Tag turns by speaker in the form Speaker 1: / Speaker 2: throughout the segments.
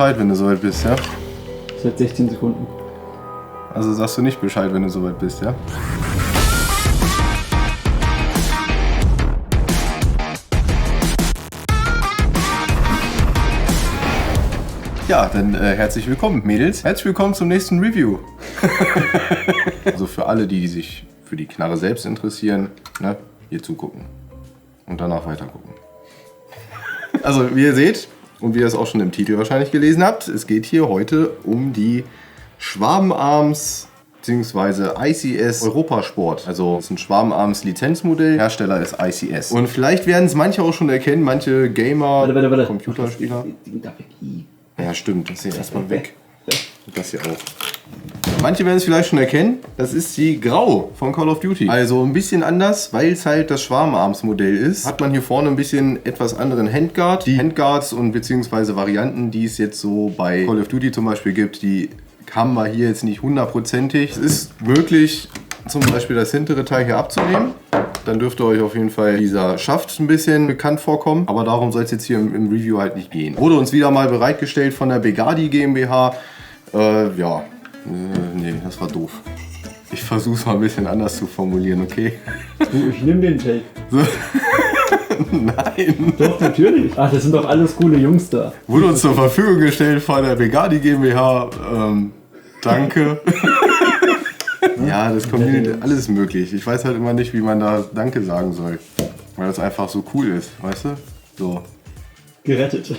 Speaker 1: Bescheid, wenn du soweit bist, ja?
Speaker 2: Seit 16 Sekunden.
Speaker 1: Also sagst du nicht Bescheid, wenn du soweit bist, ja? Ja, dann herzlich willkommen, Mädels. Herzlich willkommen zum nächsten Review. Also für alle, die sich für die Knarre selbst interessieren, ne, hier zugucken und danach weiter gucken. Also wie ihr seht und wie ihr es auch schon im Titel wahrscheinlich gelesen habt, es geht hier heute um die Schwabenarms bzw. ICS Europasport. Also es ist ein Schwabenarms Lizenzmodell, Hersteller ist ICS. Und vielleicht werden es manche auch schon erkennen, manche Gamer,
Speaker 2: Warte.
Speaker 1: Computerspieler. Ja stimmt, das hier erstmal weg. Und das hier auch. Manche werden es vielleicht schon erkennen, das ist die Grau von Call of Duty. Also ein bisschen anders, weil es halt das Schwarmarms-Modell ist, hat man hier vorne ein bisschen etwas anderen Handguard. Die Handguards und beziehungsweise Varianten, die es jetzt so bei Call of Duty zum Beispiel gibt, die haben wir hier jetzt nicht hundertprozentig. Es ist möglich, zum Beispiel das hintere Teil hier abzunehmen. Dann dürfte euch auf jeden Fall dieser Schaft ein bisschen bekannt vorkommen. Aber darum soll es jetzt hier im Review halt nicht gehen. Wurde uns wieder mal bereitgestellt von der Begadi GmbH. Nee, das war doof. Ich versuche es mal ein bisschen anders zu formulieren, okay?
Speaker 2: Ich nehme den Take.
Speaker 1: So. Nein.
Speaker 2: Doch, natürlich. Ach, das sind doch alles coole Jungs da.
Speaker 1: Wurde uns zur Verfügung gestellt von der Begadi GmbH. Danke. Ja, das Community, alles möglich. Ich weiß halt immer nicht, wie man da Danke sagen soll. Weil das einfach so cool ist, weißt du? So.
Speaker 2: Gerettet.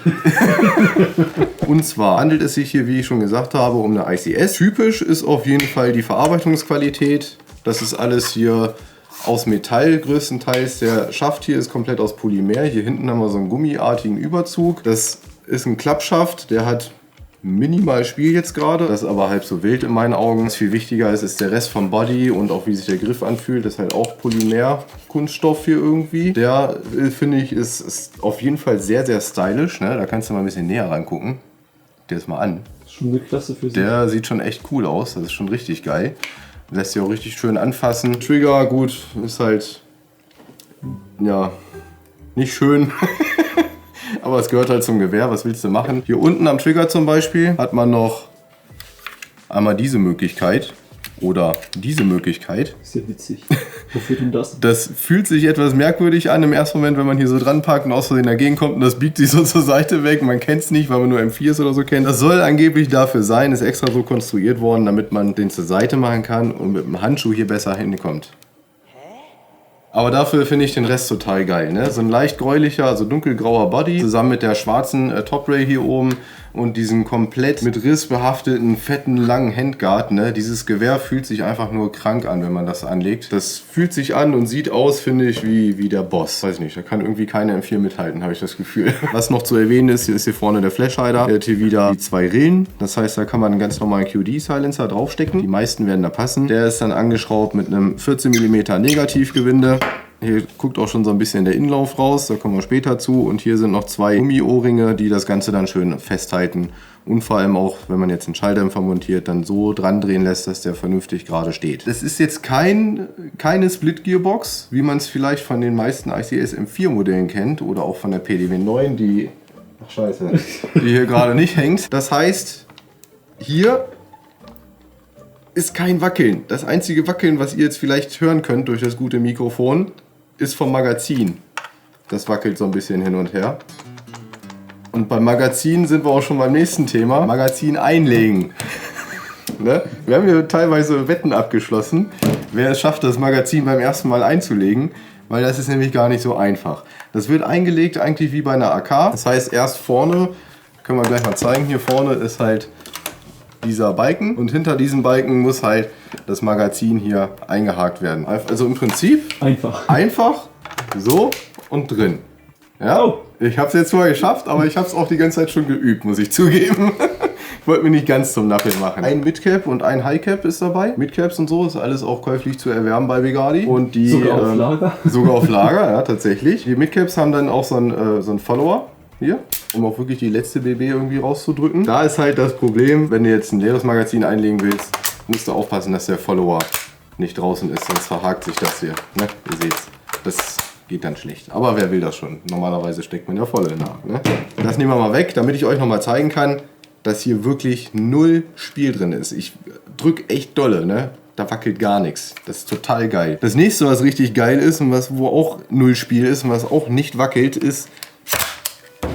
Speaker 1: Und zwar handelt es sich hier, wie ich schon gesagt habe, um eine ICS. Typisch ist auf jeden Fall die Verarbeitungsqualität. Das ist alles hier aus Metall größtenteils. Der Schaft hier ist komplett aus Polymer. Hier hinten haben wir so einen gummiartigen Überzug. Das ist ein Klappschaft, der hat minimal Spiel jetzt gerade. Das ist aber halb so wild in meinen Augen. Was viel wichtiger ist der Rest vom Body und auch wie sich der Griff anfühlt. Das ist halt auch Polymer-Kunststoff hier irgendwie. Der, finde ich, ist auf jeden Fall sehr, sehr stylisch. Ne? Da kannst du mal ein bisschen näher rangucken. Guck dir das mal an.
Speaker 2: Das ist schon eine Klasse für sich.
Speaker 1: Der sieht schon echt cool aus. Das ist schon richtig geil. Lässt sich auch richtig schön anfassen. Trigger, gut, ist halt, ja, nicht schön. Aber es gehört halt zum Gewehr, was willst du machen? Hier unten am Trigger zum Beispiel hat man noch einmal diese Möglichkeit oder diese Möglichkeit.
Speaker 2: Ist ja witzig. Wofür denn das?
Speaker 1: Das fühlt sich etwas merkwürdig an im ersten Moment, wenn man hier so dran packt und aus Versehen dagegen kommt und das biegt sich so zur Seite weg. Man kennt es nicht, weil man nur M4s oder so kennt. Das soll angeblich dafür sein, ist extra so konstruiert worden, damit man den zur Seite machen kann und mit dem Handschuh hier besser hinkommt. Aber dafür finde ich den Rest total geil. Ne? So ein leicht gräulicher, also dunkelgrauer Body, zusammen mit der schwarzen Top-Rail hier oben und diesen komplett mit Riss behafteten, fetten, langen Handguard. Ne? Dieses Gewehr fühlt sich einfach nur krank an, wenn man das anlegt. Das fühlt sich an und sieht aus, finde ich, wie der Boss. Weiß nicht, da kann irgendwie keine M4 mithalten, habe ich das Gefühl. Was noch zu erwähnen ist, hier vorne der Flash-Hider. Der hat hier wieder die 2 Rillen. Das heißt, da kann man einen ganz normalen QD-Silencer draufstecken. Die meisten werden da passen. Der ist dann angeschraubt mit einem 14 mm Negativgewinde. Hier guckt auch schon so ein bisschen der Innenlauf raus, da kommen wir später zu. Und hier sind noch 2 Gummi-Ohrringe, die das Ganze dann schön festhalten. Und vor allem auch, wenn man jetzt einen Schalldämpfer montiert, dann so dran drehen lässt, dass der vernünftig gerade steht. Das ist jetzt keine Split-Gearbox, wie man es vielleicht von den meisten ICS M4-Modellen kennt oder auch von der PDW 9, die hier gerade nicht hängt. Das heißt, hier ist kein Wackeln. Das einzige Wackeln, was ihr jetzt vielleicht hören könnt durch das gute Mikrofon, ist vom Magazin. Das wackelt so ein bisschen hin und her. Und beim Magazin sind wir auch schon beim nächsten Thema. Magazin einlegen. Ne? Wir haben hier teilweise Wetten abgeschlossen, wer es schafft, das Magazin beim ersten Mal einzulegen, weil das ist nämlich gar nicht so einfach. Das wird eingelegt eigentlich wie bei einer AK. Das heißt, erst vorne, können wir gleich mal zeigen, hier vorne ist halt dieser Balken und hinter diesem Balken muss halt das Magazin hier eingehakt werden. Also im Prinzip einfach so und drin. Ja,
Speaker 2: Oh.
Speaker 1: Ich habe es jetzt zwar geschafft, aber ich habe es auch die ganze Zeit schon geübt, muss ich zugeben. Ich wollte mir nicht ganz zum Nappel machen. Ein Midcap und ein Highcap ist dabei. Midcaps und so ist alles auch käuflich zu erwerben bei Begadi. Und die,
Speaker 2: sogar auf Lager?
Speaker 1: Sogar auf Lager, ja, tatsächlich. Die Midcaps haben dann auch so einen Follower hier, um auch wirklich die letzte BB irgendwie rauszudrücken. Da ist halt das Problem, wenn du jetzt ein leeres Magazin einlegen willst, musst du aufpassen, dass der Follower nicht draußen ist, sonst verhakt sich das hier. Ne? Ihr seht's. Das geht dann schlecht. Aber wer will das schon? Normalerweise steckt man ja voll nach. Ne? Das nehmen wir mal weg, damit ich euch nochmal zeigen kann, dass hier wirklich null Spiel drin ist. Ich drück echt dolle, ne? Da wackelt gar nichts. Das ist total geil. Das nächste, was richtig geil ist und wo auch null Spiel ist und was auch nicht wackelt, ist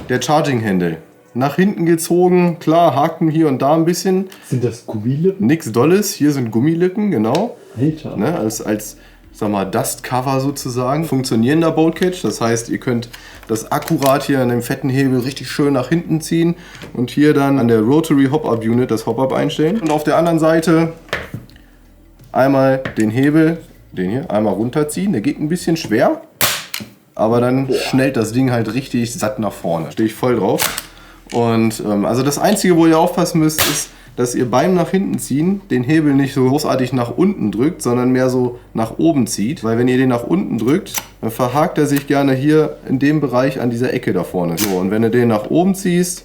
Speaker 1: der Charging-Handle. Nach hinten gezogen, klar, Haken hier und da ein bisschen.
Speaker 2: Sind das Gummilippen?
Speaker 1: Nix Dolles, hier sind Gummilippen, genau.
Speaker 2: Alter.
Speaker 1: Ne, als sag mal, Dust-Cover sozusagen. Funktionierender Bolt-Catch, das heißt, ihr könnt das akkurat hier an dem fetten Hebel richtig schön nach hinten ziehen und hier dann an der Rotary Hop-Up-Unit das Hop-Up einstellen. Und auf der anderen Seite einmal den Hebel, den hier, einmal runterziehen. Der geht ein bisschen schwer, aber dann schnellt das Ding halt richtig satt nach vorne. Stehe ich voll drauf. Und also das Einzige, wo ihr aufpassen müsst, ist, dass ihr beim nach hinten ziehen den Hebel nicht so großartig nach unten drückt, sondern mehr so nach oben zieht. Weil wenn ihr den nach unten drückt, dann verhakt er sich gerne hier in dem Bereich an dieser Ecke da vorne. So, und wenn du den nach oben ziehst,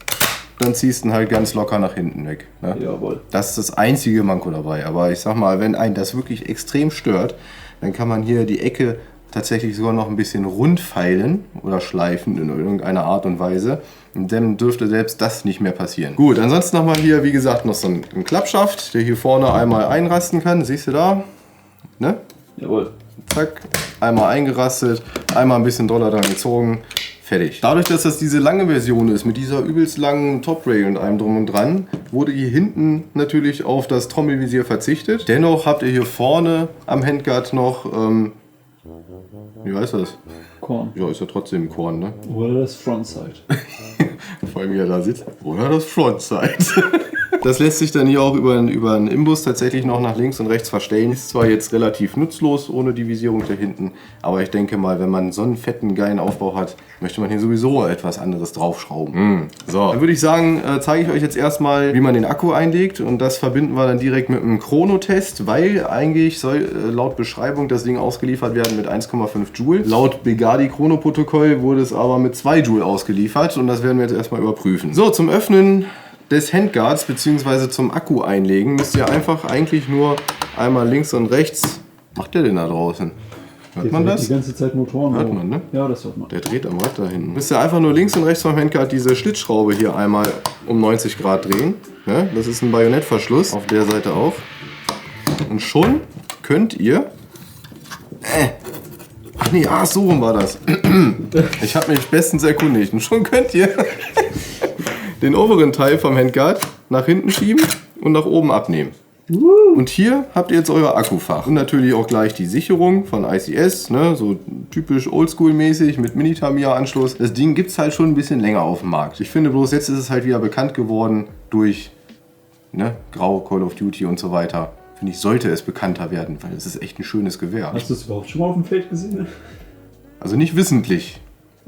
Speaker 1: dann ziehst du ihn halt ganz locker nach hinten weg. Ne?
Speaker 2: Jawohl.
Speaker 1: Das ist das einzige Manko dabei. Aber ich sag mal, wenn einen das wirklich extrem stört, dann kann man hier die Ecke tatsächlich sogar noch ein bisschen rund feilen oder schleifen in irgendeiner Art und Weise. Und dann dürfte selbst das nicht mehr passieren. Gut, ansonsten nochmal hier, wie gesagt, noch so ein Klappschaft, der hier vorne einmal einrasten kann. Siehst du da? Ne?
Speaker 2: Jawohl.
Speaker 1: Zack, einmal eingerastet, einmal ein bisschen doller dran gezogen. Fertig. Dadurch, dass das diese lange Version ist, mit dieser übelst langen Top-Rail und allem drum und dran, wurde hier hinten natürlich auf das Trommelvisier verzichtet. Dennoch habt ihr hier vorne am Handguard noch, wie heißt das?
Speaker 2: Korn.
Speaker 1: Ja, ist ja trotzdem Korn, ne?
Speaker 2: Oder das Frontside.
Speaker 1: Vor allem, wie er da sitzt. Oder das Frontside. Das lässt sich dann hier auch über einen Imbus tatsächlich noch nach links und rechts verstellen. Ist zwar jetzt relativ nutzlos ohne die Visierung da hinten, aber ich denke mal, wenn man so einen fetten, geilen Aufbau hat, möchte man hier sowieso etwas anderes draufschrauben. So, dann würde ich sagen, zeige ich euch jetzt erstmal, wie man den Akku einlegt, und das verbinden wir dann direkt mit einem Chronotest, weil eigentlich soll laut Beschreibung das Ding ausgeliefert werden mit 1,5 Joule. Laut Begadi Chronoprotokoll wurde es aber mit 2 Joule ausgeliefert und das werden wir jetzt erstmal überprüfen. So, zum Öffnen des Handguards bzw. zum Akku einlegen müsst ihr einfach eigentlich nur einmal links und rechts. Was macht der denn da draußen? Hört man das?
Speaker 2: Die ganze Zeit Motoren.
Speaker 1: Hört man, ne?
Speaker 2: Ja, das hört man.
Speaker 1: Der dreht am Rad da hinten. Müsst ihr einfach nur links und rechts vom Handguard diese Schlitzschraube hier einmal um 90 Grad drehen. Ne? Das ist ein Bajonettverschluss, auf der Seite auch. Und schon könnt ihr... Ach nee, so rum war das. Ich habe mich bestens erkundigt. Und schon könnt ihr den oberen Teil vom Handguard nach hinten schieben und nach oben abnehmen. Und hier habt ihr jetzt euer Akkufach. Und natürlich auch gleich die Sicherung von ICS, ne? So typisch Oldschool-mäßig mit Mini-Tamiya-Anschluss. Das Ding gibt es halt schon ein bisschen länger auf dem Markt. Ich finde bloß, jetzt ist es halt wieder bekannt geworden durch Grau, Call of Duty und so weiter. Finde ich, sollte es bekannter werden, weil es ist echt ein schönes Gewehr.
Speaker 2: Hast du es überhaupt schon mal auf dem Feld gesehen?
Speaker 1: Also nicht wissentlich.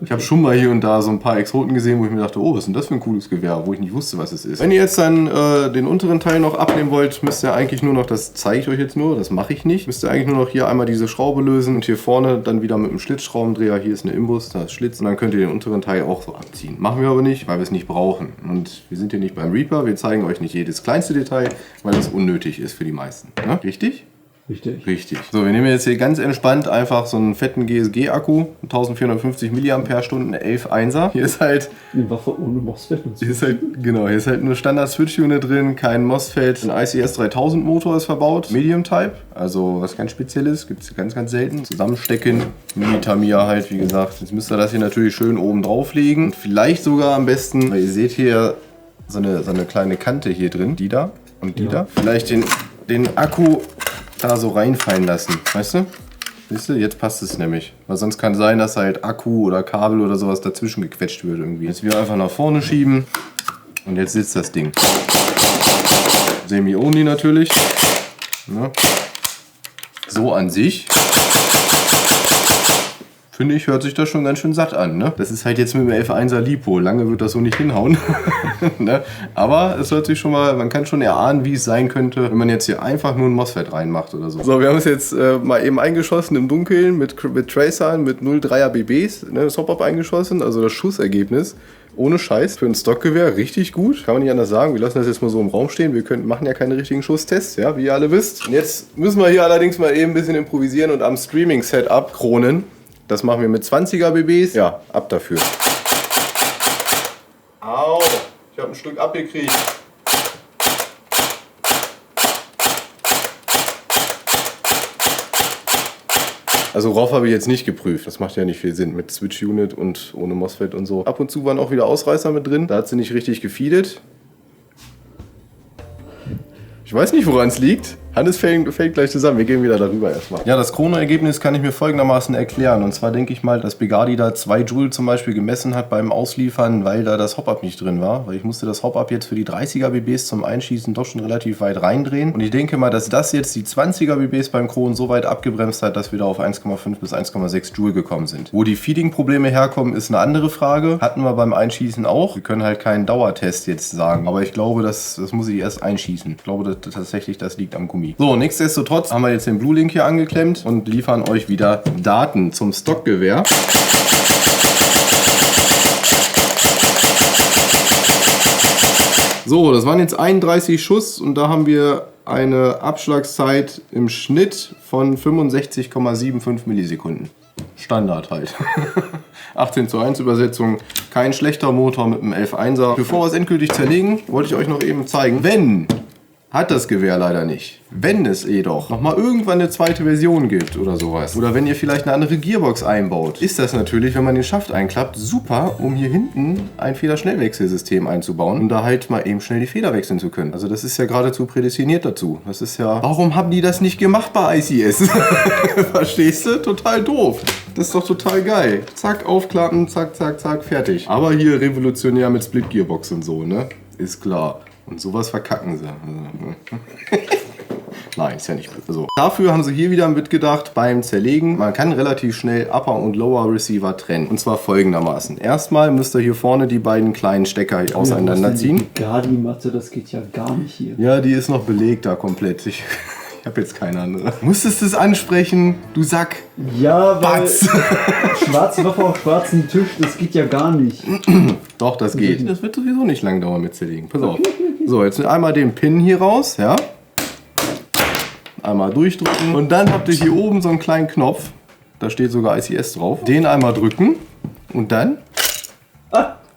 Speaker 1: Ich habe schon mal hier und da so ein paar Exoten gesehen, wo ich mir dachte, oh, was ist denn das für ein cooles Gewehr, wo ich nicht wusste, was es ist. Wenn ihr jetzt dann den unteren Teil noch abnehmen wollt, müsst ihr eigentlich nur noch, das zeige ich euch jetzt nur, das mache ich nicht, müsst ihr eigentlich nur noch hier einmal diese Schraube lösen und hier vorne dann wieder mit einem Schlitzschraubendreher, hier ist eine Imbus, da ist Schlitz, und dann könnt ihr den unteren Teil auch so abziehen. Machen wir aber nicht, weil wir es nicht brauchen. Und wir sind hier nicht beim Reaper, wir zeigen euch nicht jedes kleinste Detail, weil das unnötig ist für die meisten. Ne? Richtig?
Speaker 2: Richtig.
Speaker 1: Richtig. So, wir nehmen jetzt hier ganz entspannt einfach so einen fetten GSG-Akku, 1450 mAh, 11 1er. Hier ist halt...
Speaker 2: Eine Waffe ohne MOSFET und so.
Speaker 1: Hier ist halt nur Standard-Switch-Unit drin, kein MOSFET. Ein ICS 3000 Motor ist verbaut, Medium-Type, also was ganz Spezielles, gibt es ganz, ganz selten. Zusammenstecken, Mini-Tamiya halt, wie gesagt. Jetzt müsst ihr das hier natürlich schön oben drauflegen. Und vielleicht sogar am besten, weil ihr seht hier so eine kleine Kante hier drin, die da und die da. Vielleicht den Akku da so reinfallen lassen, weißt du? Siehst du, jetzt passt es nämlich. Weil sonst kann sein, dass halt Akku oder Kabel oder sowas dazwischen gequetscht wird irgendwie. Jetzt wieder einfach nach vorne schieben und jetzt sitzt das Ding. Semi-only natürlich. Ja. So an sich, finde ich, hört sich das schon ganz schön satt an. Ne? Das ist halt jetzt mit dem 11.1er Lipo. Lange wird das so nicht hinhauen. Ne? Aber es hört sich schon mal, man kann schon erahnen, wie es sein könnte, wenn man jetzt hier einfach nur ein MOSFET reinmacht oder so. So, wir haben es jetzt mal eben eingeschossen im Dunkeln mit Tracern, mit 0,3er BBs, ne, das Hop-Up eingeschossen, also das Schussergebnis. Ohne Scheiß, für ein Stockgewehr richtig gut. Kann man nicht anders sagen. Wir lassen das jetzt mal so im Raum stehen. Wir machen ja keine richtigen Schusstests, ja, wie ihr alle wisst. Und jetzt müssen wir hier allerdings mal eben ein bisschen improvisieren und am Streaming-Setup kronen. Das machen wir mit 20er BBs. Ja, ab dafür. Au, ich habe ein Stück abgekriegt. Also ROV habe ich jetzt nicht geprüft. Das macht ja nicht viel Sinn mit Switch-Unit und ohne MOSFET und so. Ab und zu waren auch wieder Ausreißer mit drin. Da hat sie nicht richtig gefeedet. Ich weiß nicht, woran es liegt. Hannes fällt gleich zusammen. Wir gehen wieder darüber erstmal. Ja, das Chrono-Ergebnis kann ich mir folgendermaßen erklären. Und zwar denke ich mal, dass Bugatti da 2 Joule zum Beispiel gemessen hat beim Ausliefern, weil da das Hop-Up nicht drin war. Weil ich musste das Hop-Up jetzt für die 30er BBs zum Einschießen doch schon relativ weit reindrehen. Und ich denke mal, dass das jetzt die 20er BBs beim Chron so weit abgebremst hat, dass wir da auf 1,5 bis 1,6 Joule gekommen sind. Wo die Feeding-Probleme herkommen, ist eine andere Frage. Hatten wir beim Einschießen auch. Wir können halt keinen Dauertest jetzt sagen. Aber ich glaube, das muss ich erst einschießen. Ich glaube tatsächlich, das liegt am Gummi. So, nichtsdestotrotz haben wir jetzt den Blue Link hier angeklemmt und liefern euch wieder Daten zum Stockgewehr. So, das waren jetzt 31 Schuss und da haben wir eine Abschlagszeit im Schnitt von 65,75 Millisekunden. Standard halt. 18:1 Übersetzung. Kein schlechter Motor mit einem 11.1er. Bevor wir es endgültig zerlegen, wollte ich euch noch eben zeigen. Wenn, hat das Gewehr leider nicht. Wenn es jedoch nochmal irgendwann eine zweite Version gibt oder sowas, oder wenn ihr vielleicht eine andere Gearbox einbaut, ist das natürlich, wenn man den Schaft einklappt, super, um hier hinten ein Federschnellwechselsystem einzubauen und da halt mal eben schnell die Feder wechseln zu können. Also das ist ja geradezu prädestiniert dazu. Das ist ja, warum haben die das nicht gemacht bei ICS? Verstehst du? Total doof. Das ist doch total geil. Zack, aufklappen, zack, zack, zack, fertig. Aber hier revolutionär mit Split Gearbox und so, ne? Ist klar. Und sowas verkacken sie. Nein, ist ja nicht so. Dafür haben sie hier wieder mitgedacht beim Zerlegen. Man kann relativ schnell Upper und Lower Receiver trennen. Und zwar folgendermaßen. Erstmal müsst ihr hier vorne die beiden kleinen Stecker auseinanderziehen.
Speaker 2: Die Bugatti-Matte, das geht ja gar nicht hier.
Speaker 1: Ja, die ist noch belegt da komplett. Ich habe jetzt keine andere. Musstest du es ansprechen, du Sack?
Speaker 2: Ja, weil
Speaker 1: Batz.
Speaker 2: schwarze Waffe auf schwarzen Tisch, das geht ja gar nicht.
Speaker 1: Doch, das geht. Das wird sowieso nicht lang dauern mit Zerlegen. Pass auf. So, jetzt einmal den Pin hier raus, ja. Einmal durchdrücken. Und dann habt ihr hier oben so einen kleinen Knopf. Da steht sogar ICS drauf. Den einmal drücken. Und dann.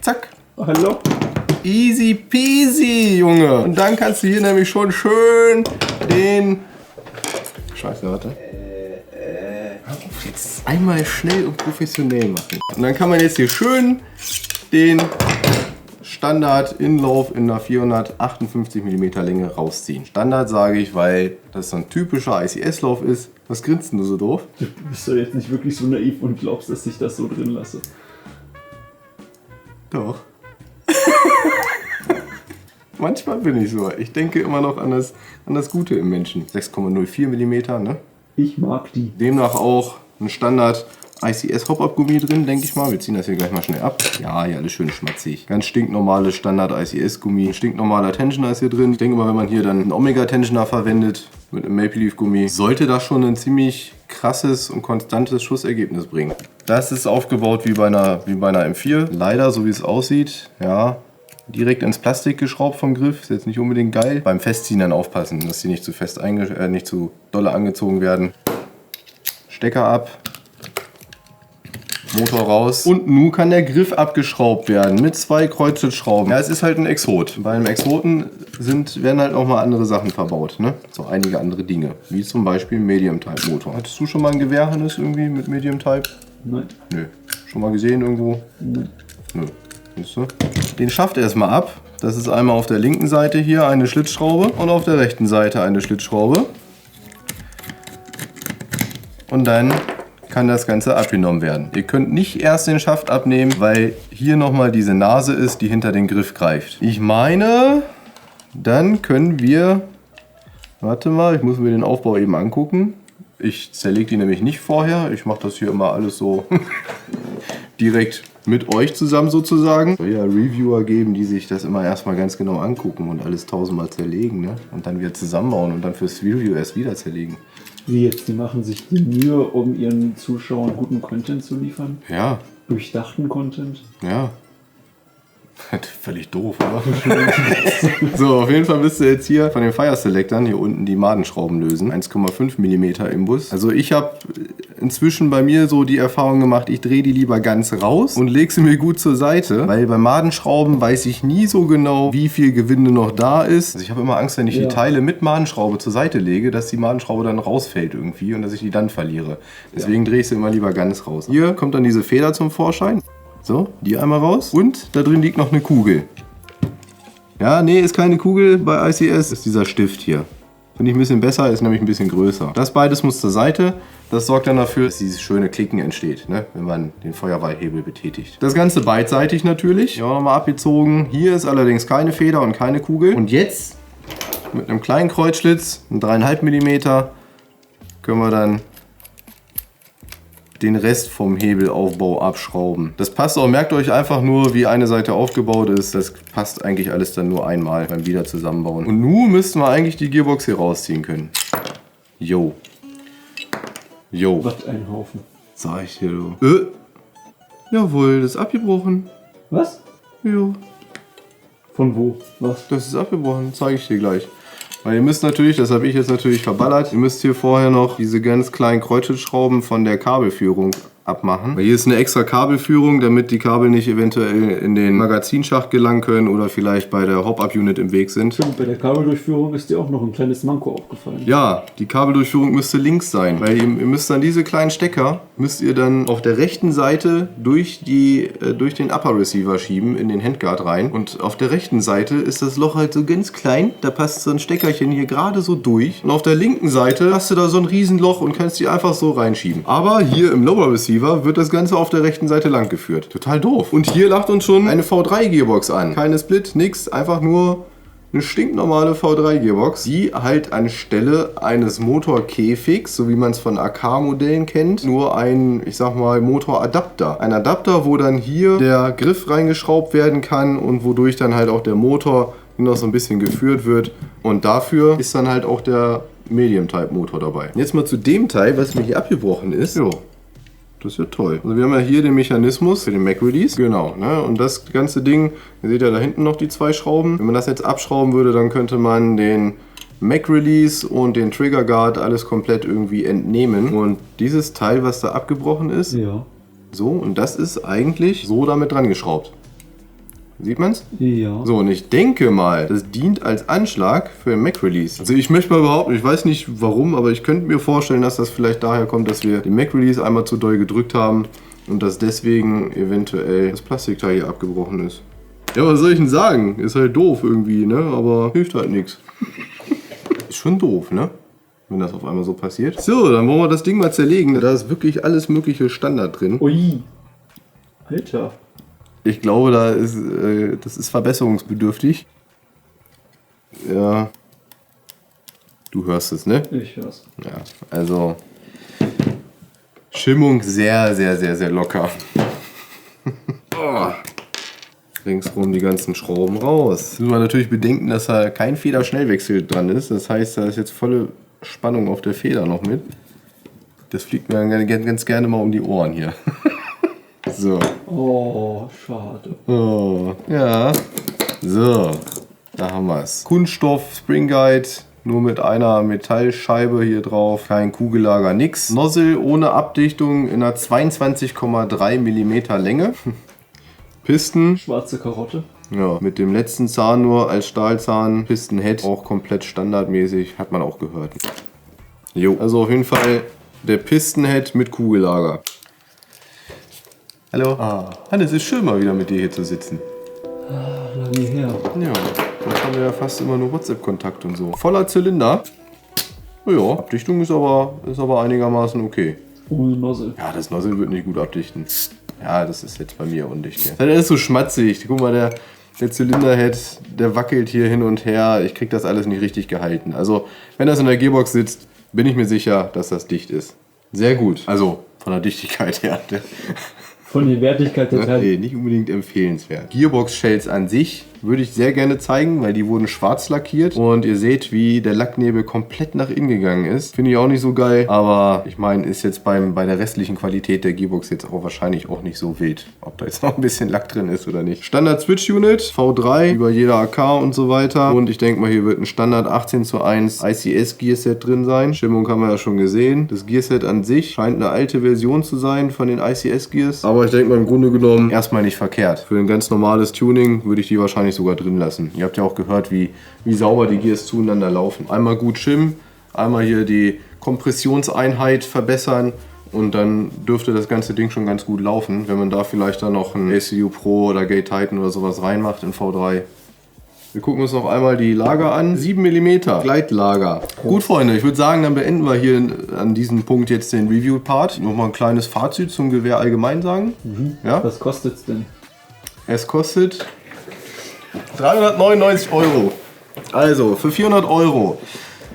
Speaker 1: Zack.
Speaker 2: Hallo?
Speaker 1: Easy peasy, Junge. Und dann kannst du hier nämlich schon schön den. Scheiße, warte. Hör auf jetzt. Einmal schnell und professionell machen. Und dann kann man jetzt hier schön den Standard Inlauf in einer 458 mm Länge rausziehen. Standard sage ich, weil das so ein typischer ICS-Lauf ist. Was grinst denn du so doof?
Speaker 2: Du bist doch jetzt nicht wirklich so naiv und glaubst, dass ich das so drin lasse.
Speaker 1: Doch. Manchmal bin ich so. Ich denke immer noch an das Gute im Menschen. 6,04 mm, ne?
Speaker 2: Ich mag die.
Speaker 1: Demnach auch ein Standard ICS Hop-Up-Gummi drin, denke ich mal. Wir ziehen das hier gleich mal schnell ab. Ja, hier alles schön schmatzig. Ganz stinknormales Standard ICS-Gummi. Stinknormaler Tensioner ist hier drin. Ich denke mal, wenn man hier dann einen Omega-Tensioner verwendet mit einem Maple Leaf Gummi, sollte das schon ein ziemlich krasses und konstantes Schussergebnis bringen. Das ist aufgebaut wie bei einer M4. Leider, so wie es aussieht, ja, direkt ins Plastik geschraubt vom Griff. Ist jetzt nicht unbedingt geil. Beim Festziehen dann aufpassen, dass die nicht zu fest nicht zu dolle angezogen werden. Stecker ab. Motor raus. Und nun kann der Griff abgeschraubt werden mit 2 Kreuzschlitzschrauben. Ja, es ist halt ein Exot. Bei einem Exoten werden halt auch mal andere Sachen verbaut, ne? So einige andere Dinge. Wie zum Beispiel Medium-Type-Motor. Hattest du schon mal ein Gewehr, Hannes, irgendwie mit Medium-Type?
Speaker 2: Nein.
Speaker 1: Nö. Schon mal gesehen irgendwo?
Speaker 2: Nein.
Speaker 1: Nö. Siehst du? Den schafft erstmal ab. Das ist einmal auf der linken Seite hier eine Schlitzschraube und auf der rechten Seite eine Schlitzschraube. Und dann kann das Ganze abgenommen werden. Ihr könnt nicht erst den Schaft abnehmen, weil hier nochmal diese Nase ist, die hinter den Griff greift. Ich meine, dann können wir... Warte mal, ich muss mir den Aufbau eben angucken. Ich zerlege die nämlich nicht vorher. Ich mache das hier immer alles so direkt mit euch zusammen sozusagen. Es soll ja Reviewer geben, die sich das immer erstmal ganz genau angucken und alles 1000-mal zerlegen, ne? Und dann wieder zusammenbauen und dann fürs Review erst wieder zerlegen.
Speaker 2: Wie jetzt? Die machen sich die Mühe, um ihren Zuschauern guten Content zu liefern?
Speaker 1: Ja.
Speaker 2: Durchdachten Content?
Speaker 1: Ja. Völlig doof, oder? So, auf jeden Fall müsst ihr jetzt hier von den Fire Selectern hier unten die Madenschrauben lösen. 1,5 mm Imbus. Also ich habe inzwischen bei mir so die Erfahrung gemacht, ich drehe die lieber ganz raus und lege sie mir gut zur Seite, weil bei Madenschrauben weiß ich nie so genau, wie viel Gewinde noch da ist. Also ich habe immer Angst, wenn ich die Teile mit Madenschraube zur Seite lege, dass die Madenschraube dann rausfällt irgendwie und dass ich die dann verliere. Deswegen drehe ich sie immer lieber ganz raus. Hier kommt dann diese Feder zum Vorschein. So, die einmal raus. Und da drin liegt noch eine Kugel. Ja, nee, ist keine Kugel bei ICS, ist dieser Stift hier. Finde ich ein bisschen besser, ist nämlich ein bisschen größer. Das beides muss zur Seite. Das sorgt dann dafür, dass dieses schöne Klicken entsteht, ne, wenn man den Feuerwehrhebel betätigt. Das Ganze beidseitig natürlich. Ja, nochmal abgezogen. Hier ist allerdings keine Feder und keine Kugel. Und jetzt mit einem kleinen Kreuzschlitz, 3,5 mm, können wir dann den Rest vom Hebelaufbau abschrauben. Das passt auch, merkt euch einfach nur, wie eine Seite aufgebaut ist. Das passt eigentlich alles dann nur einmal beim wieder zusammenbauen. Und nun müssten wir eigentlich die Gearbox hier rausziehen können. Jo. Jo.
Speaker 2: Was ein Haufen.
Speaker 1: Sag ich dir, du. Jawohl, das ist abgebrochen.
Speaker 2: Was?
Speaker 1: Jo.
Speaker 2: Von wo? Was?
Speaker 1: Das ist abgebrochen, zeige ich dir gleich. Weil ihr müsst natürlich, das habe ich jetzt natürlich verballert, ihr müsst hier vorher noch diese ganz kleinen Kreuzschlitzschrauben von der Kabelführung abmachen. Weil hier ist eine extra Kabelführung, damit die Kabel nicht eventuell in den Magazinschacht gelangen können oder vielleicht bei der Hop-Up-Unit im Weg sind.
Speaker 2: Stimmt, bei der Kabeldurchführung ist dir auch noch ein kleines Manko aufgefallen.
Speaker 1: Ja, die Kabeldurchführung müsste links sein, weil ihr müsst dann diese kleinen Stecker, müsst ihr dann auf der rechten Seite durch den Upper Receiver schieben, in den Handguard rein. Und auf der rechten Seite ist das Loch halt so ganz klein, da passt so ein Steckerchen hier gerade so durch. Und auf der linken Seite hast du da so ein Riesenloch und kannst die einfach so reinschieben. Aber hier im Lower Receiver wird das Ganze auf der rechten Seite lang geführt. Total doof. Und hier lacht uns schon eine V3 Gearbox an. Keine Split, nix, einfach nur eine stinknormale V3 Gearbox, die halt anstelle eines Motorkäfigs, so wie man es von AK-Modellen kennt, nur ein, ich sag mal, Motoradapter. Ein Adapter, wo dann hier der Griff reingeschraubt werden kann und wodurch dann halt auch der Motor noch so ein bisschen geführt wird. Und dafür ist dann halt auch der Medium-Type-Motor dabei. Jetzt mal zu dem Teil, was mir hier abgebrochen ist. Jo. Das ist ja toll. Also wir haben ja hier den Mechanismus für den Mac-Release. Genau, ne? Und das ganze Ding, ihr seht ja da hinten noch die zwei Schrauben. Wenn man das jetzt abschrauben würde, dann könnte man den Mac-Release und den Trigger Guard alles komplett irgendwie entnehmen. Und dieses Teil, was da abgebrochen ist,
Speaker 2: Ja.
Speaker 1: so, und das ist eigentlich so damit dran geschraubt. Sieht man's?
Speaker 2: Ja.
Speaker 1: So, und ich denke mal, das dient als Anschlag für den Mac-Release. Also ich möchte mal behaupten, ich weiß nicht warum, aber ich könnte mir vorstellen, dass das vielleicht daher kommt, dass wir den Mac-Release einmal zu doll gedrückt haben und dass deswegen eventuell das Plastikteil hier abgebrochen ist. Ja, was soll ich denn sagen? Ist halt doof irgendwie, ne? Aber hilft halt nichts. Ist schon doof, ne? Wenn das auf einmal so passiert. So, dann wollen wir das Ding mal zerlegen. Da ist wirklich alles mögliche Standard drin.
Speaker 2: Ui. Alter.
Speaker 1: Ich glaube, das ist verbesserungsbedürftig. Ja. Du hörst es, ne?
Speaker 2: Ich hör's.
Speaker 1: Ja, also Schimmung sehr, sehr, sehr, sehr locker. Oh. Ringsrum die ganzen Schrauben raus. Jetzt müssen wir natürlich bedenken, dass da kein Federschnellwechsel dran ist. Das heißt, da ist jetzt volle Spannung auf der Feder noch mit. Das fliegt mir dann ganz gerne mal um die Ohren hier. So.
Speaker 2: Oh, schade.
Speaker 1: Oh, ja. So, da haben wir es. Kunststoff Spring Guide, nur mit einer Metallscheibe hier drauf. Kein Kugellager, nix. Nozzle ohne Abdichtung in einer 22,3 mm Länge. Pisten.
Speaker 2: Schwarze Karotte.
Speaker 1: Ja, mit dem letzten Zahn nur als Stahlzahn. Pistenhead, auch komplett standardmäßig, hat man auch gehört. Jo, also auf jeden Fall der Pistenhead mit Kugellager. Hallo. Hannes, ist schön mal wieder mit dir hier zu sitzen.
Speaker 2: Lange her.
Speaker 1: Ja, sonst haben wir ja fast immer nur WhatsApp-Kontakt und so. Voller Zylinder. Ja, Abdichtung ist aber einigermaßen okay.
Speaker 2: Ohne Nozzle.
Speaker 1: Ja, das Nozzle wird nicht gut abdichten. Ja, das ist jetzt bei mir undicht hier. Der ist so schmatzig. Guck mal, der Zylinderhead, der wackelt hier hin und her. Ich krieg das alles nicht richtig gehalten. Also, wenn das in der Gearbox sitzt, bin ich mir sicher, dass das dicht ist. Sehr gut. Also, von der Dichtigkeit her.
Speaker 2: Von der Wertigkeit der Teile.
Speaker 1: Nee, nicht unbedingt empfehlenswert. Gearbox-Shells an sich würde ich sehr gerne zeigen, weil die wurden schwarz lackiert. Und ihr seht, wie der Lacknebel komplett nach innen gegangen ist. Finde ich auch nicht so geil. Aber ich meine, ist jetzt bei der restlichen Qualität der Gearbox jetzt auch wahrscheinlich auch nicht so wild. Ob da jetzt noch ein bisschen Lack drin ist oder nicht. Standard Switch Unit, V3, über jeder AK und so weiter. Und ich denke mal, hier wird ein Standard 18:1 ICS Gearset drin sein. Stimmung haben wir ja schon gesehen. Das Gearset an sich scheint eine alte Version zu sein von den ICS Gears. Aber ich denke mal, im Grunde genommen erstmal nicht verkehrt. Für ein ganz normales Tuning würde ich die wahrscheinlich sogar drin lassen. Ihr habt ja auch gehört, wie sauber die Gears zueinander laufen. Einmal gut shimmen, einmal hier die Kompressionseinheit verbessern und dann dürfte das ganze Ding schon ganz gut laufen. Wenn man da vielleicht dann noch ein ACU Pro oder Gate Titan oder sowas reinmacht in V3. Wir gucken uns noch einmal die Lager an. 7 mm Gleitlager. Gut, Freunde, ich würde sagen, dann beenden wir hier an diesem Punkt jetzt den Review-Part. Nochmal ein kleines Fazit zum Gewehr allgemein sagen. Ja?
Speaker 2: Was kostet es denn?
Speaker 1: Es kostet 399 €. Also, für 400 €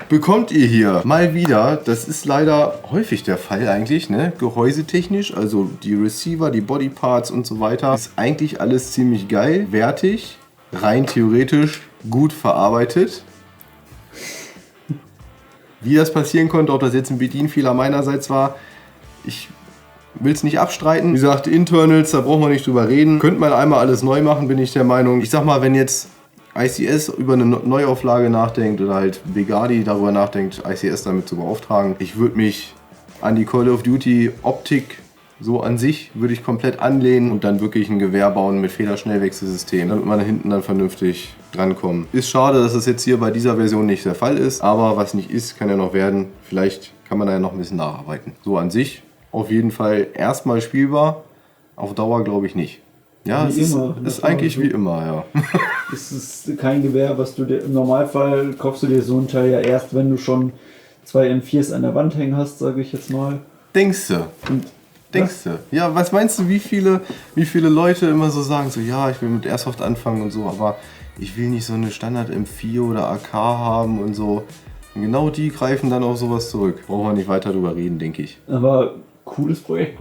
Speaker 1: bekommt ihr hier mal wieder, das ist leider häufig der Fall eigentlich, ne? Gehäusetechnisch, also die Receiver, die Bodyparts und so weiter, ist eigentlich alles ziemlich geil, wertig, rein theoretisch gut verarbeitet. Wie das passieren konnte, ob das jetzt ein Bedienfehler meinerseits war, ich will es nicht abstreiten. Wie gesagt, Internals, da braucht man nicht drüber reden. Könnte man einmal alles neu machen, bin ich der Meinung. Ich sag mal, wenn jetzt ICS über eine Neuauflage nachdenkt oder halt Begadi darüber nachdenkt, ICS damit zu beauftragen, ich würde mich an die Call of Duty Optik so an sich würde ich komplett anlehnen und dann wirklich ein Gewehr bauen mit Federschnellwechselsystem, damit man da hinten dann vernünftig drankommt. Ist schade, dass das jetzt hier bei dieser Version nicht der Fall ist, aber was nicht ist, kann ja noch werden. Vielleicht kann man da ja noch ein bisschen nacharbeiten. So an sich auf jeden Fall erstmal spielbar, auf Dauer glaube ich nicht. Ja, es ist eigentlich wie immer, ja.
Speaker 2: Es ist kein Gewehr, was du dir im Normalfall kaufst du dir so ein Teil ja erst, wenn du schon 2 M4s an der Wand hängen hast, sage ich jetzt mal.
Speaker 1: Denkst du? Denkst du? Ja, was meinst du, wie viele Leute immer so sagen, so ja, ich will mit Airsoft anfangen und so, aber ich will nicht so eine Standard M4 oder AK haben und so. Und genau die greifen dann auf sowas zurück. Brauchen wir nicht weiter drüber reden, denke ich.
Speaker 2: Aber cooles Projekt.